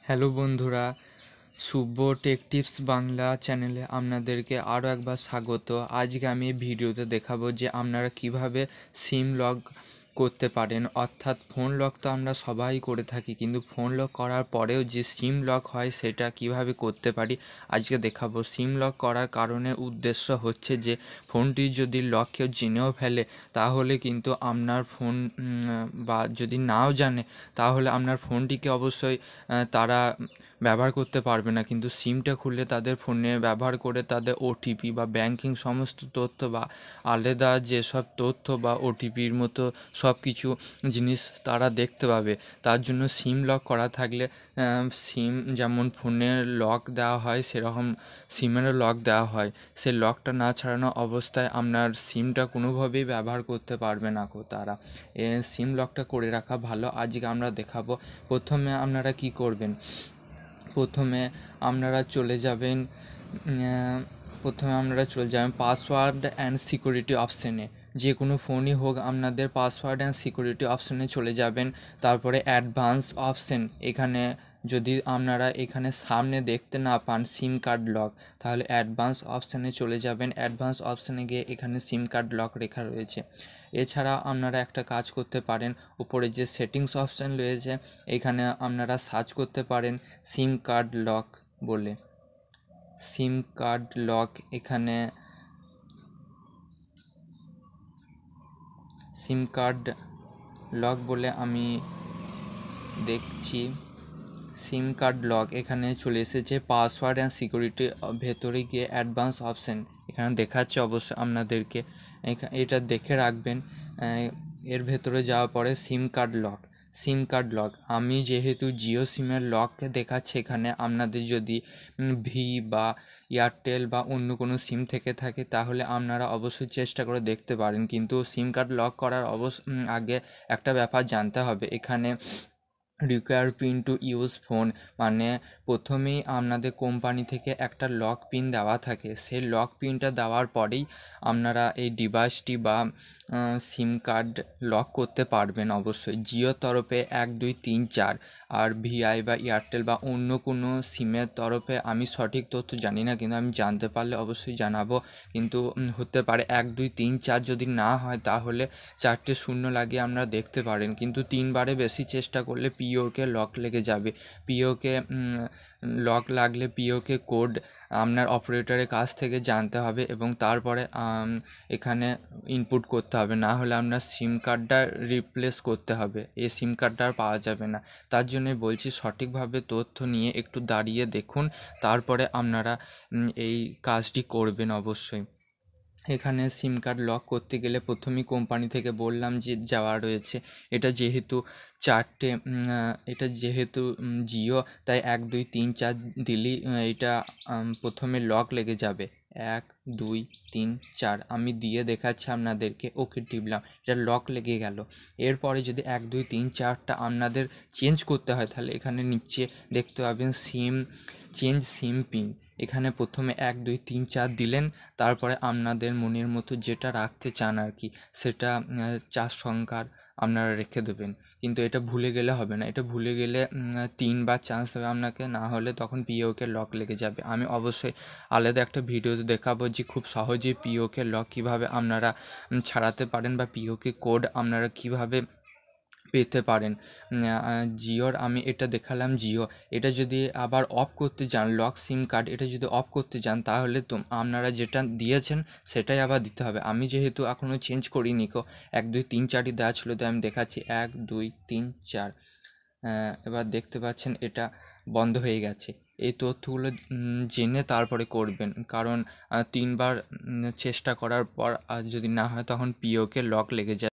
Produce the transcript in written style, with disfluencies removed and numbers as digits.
Hello বন্ধুরা, শুভ take tips Bangla চ্যানেলে আপনাদেরকে আরও একবার স্বাগত। আজকে আমি এই ভিডিওতে দেখাবো যে আপনারা কিভাবে সিম লক করতে পারেন। অর্থাৎ ফোন লক তো আমরা সবাই করে থাকি, কিন্তু ফোন লক করার পরেও যে সিম লক হয় সেটা কিভাবে করতে পারি আজকে দেখাবো। সিম লক করার কারণে উদ্দেশ্য হচ্ছে যে ফোনটি যদি লক কেউ জেনেও ফেলে তাহলে কিন্তু আপনার ফোন বা যদি নাও জানে তাহলে আপনার ফোনটিকে অবশ্যই তারা ব্যবহার করতে পারবে না, কিন্তু সিমটা খুললে তাদের ফোনে ব্যবহার করে তাদের ওটিপি বা ব্যাংকিং সমস্ত তথ্য বা আলাদা যেসব তথ্য বা ওটিপির মতো সব কিছু জিনিস তারা দেখতে পাবে। তার জন্য সিম লক করা থাকলে সিম যেমন ফোনের লক দেওয়া হয় সেরকম সিমেরও লক দেওয়া হয়। সে লকটা না ছাড়ানো অবস্থায় আপনার সিমটা কোনোভাবেই ব্যবহার করতে পারবে না তারা। সিম লকটা করে রাখা ভালো। আজকে আমরা দেখাবো। প্রথমে আপনারা কি করবেন, প্রথমে আপনারা চলে যাবেন পাসওয়ার্ড অ্যান্ড সিকিউরিটি অপশানে। যে কোনো ফোনই হোক আপনাদের পাসওয়ার্ড অ্যান্ড সিকিউরিটি অপশানে চলে যাবেন। তারপরে অ্যাডভান্স অপশান, এখানে যদি আপনারা এখানে সামনে দেখতে না পান সিম কার্ড লক, তাহলে অ্যাডভান্স অপশানে চলে যাবেন। অ্যাডভান্স অপশানে গিয়ে এখানে সিম কার্ড লক লেখা রয়েছে। এছাড়া আপনারা একটা কাজ করতে পারেন, উপরে যে সেটিংস অপশান রয়েছে এখানে আপনারা সার্চ করতে পারেন সিম কার্ড লক বলে। সিম কার্ড লক, এখানে সিম কার্ড লক বলে আমি দেখছি। সিম কার্ড লক এখানে চলে এসেছে। পাসওয়ার্ড অ্যান্ড সিকিউরিটি ভেতরে গিয়ে অ্যাডভান্স অপশান এখানে দেখাচ্ছে অবশ্যই আপনাদেরকে, এটা দেখে রাখবেন। এর ভেতরে যাওয়ার পরে সিম কার্ড লক, সিম কার্ড লক আমি যেহেতু জিও সিমের লক দেখাচ্ছে এখানে, আপনাদের যদি ভি বা এয়ারটেল বা অন্য কোনো সিম থেকে থাকে তাহলে আপনারা অবশ্যই চেষ্টা করে দেখতে পারেন। কিন্তু সিম কার্ড লক করার আগে একটা ব্যাপার জানতে হবে। এখানে require pin to use phone, মানে প্রথমেই আপনাদের কোম্পানি থেকে একটা লক পিন দেওয়া থাকে। সেই লক পিনটা দেওয়ার পরেই আপনারা এই ডিভাইসটি বা সিম কার্ড লক করতে পারবেন। অবশ্যই জিওর তরফে 1 2 3 4, আর ভিআই বা এয়ারটেল বা অন্য কোনো সিমের তরফে আমি সঠিক তথ্য জানি না, কিন্তু আমি জানতে পারলে অবশ্যই জানাবো। কিন্তু হতে পারে 1 2 3 4 যদি না হয় তাহলে 4টে শূন্য লাগিয়ে আপনারা দেখতে পারেন, কিন্তু 3বারে বেশি চেষ্টা করলে পিওকে লক লেগে যাবে। পিওকে লক লাগলে পিওকে কোড আপনার অপারেটরের কাছ থেকে জানতে হবে এবং তারপরে এখানে ইনপুট করতে হবে, না হলে আপনার সিম কার্ডটা রিপ্লেস করতে হবে। এই সিম কার্ডটা আর পাওয়া যাবে না। তার জন্যই বলছি সঠিকভাবে তথ্য নিয়ে একটু দাঁড়িয়ে দেখুন, তারপরে আপনারা এই কাজটি করবেন অবশ্যই। এখানে সিম কার্ড লক করতে গেলে প্রথমেই কোম্পানি থেকে বললাম যে যাওয়া রয়েছে। এটা যেহেতু জিও, তাই 1 2 3 4 দিলেই এটা প্রথমে লক লেগে যাবে। 1 2 3 4 আমি দিয়ে দেখাচ্ছি আপনাদেরকে। ওকে টিপলাম, এটা লক লেগে গেল। এরপরে যদি 1 2 3 4টা আপনাদের চেঞ্জ করতে হয় তাহলে এখানে নিচে দেখতে পাবেন চেঞ্জ সিম পিন। এখানে প্রথমে 1 2 3 4 দিলেন, তারপরে আপনাদের মনের মতো যেটা রাখতে চান আর কি, সেটা 4 সংখ্যার আপনারা রেখে দেবেন। কিন্তু এটা ভুলে গেলে হবে না, এটা ভুলে গেলে 3বার চান্স দেবে আপনাকে, না হলে তখন পিওকে লক লেগে যাবে। আমি অবশ্যই আলাদা একটা ভিডিওতে দেখাবো যে খুব সহজেই পিওকে লক কীভাবে আপনারা ছাড়াতে পারেন বা পিওকে কোড আপনারা কীভাবে পেতে পারেন। জিওর আমি এটা দেখালাম জিও। এটা যদি আবার অফ করতে যান লক সিম কার্ড, এটা যদি অফ করতে যান তাহলে তো আপনারা যেটা দিয়েছেন সেটাই আবার দিতে হবে। আমি যেহেতু এখনও চেঞ্জ করিনি 1 2 3 4ই দেওয়া ছিল, তাই আমি দেখাচ্ছি 1 2 3 4। এবার দেখতে পাচ্ছেন এটা বন্ধ হয়ে গেছে। এই তথ্যগুলো জেনে তারপরে করবেন, কারণ 3বার চেষ্টা করার পর আর যদি না হয় তখন পিওকে লক লেগে যায়।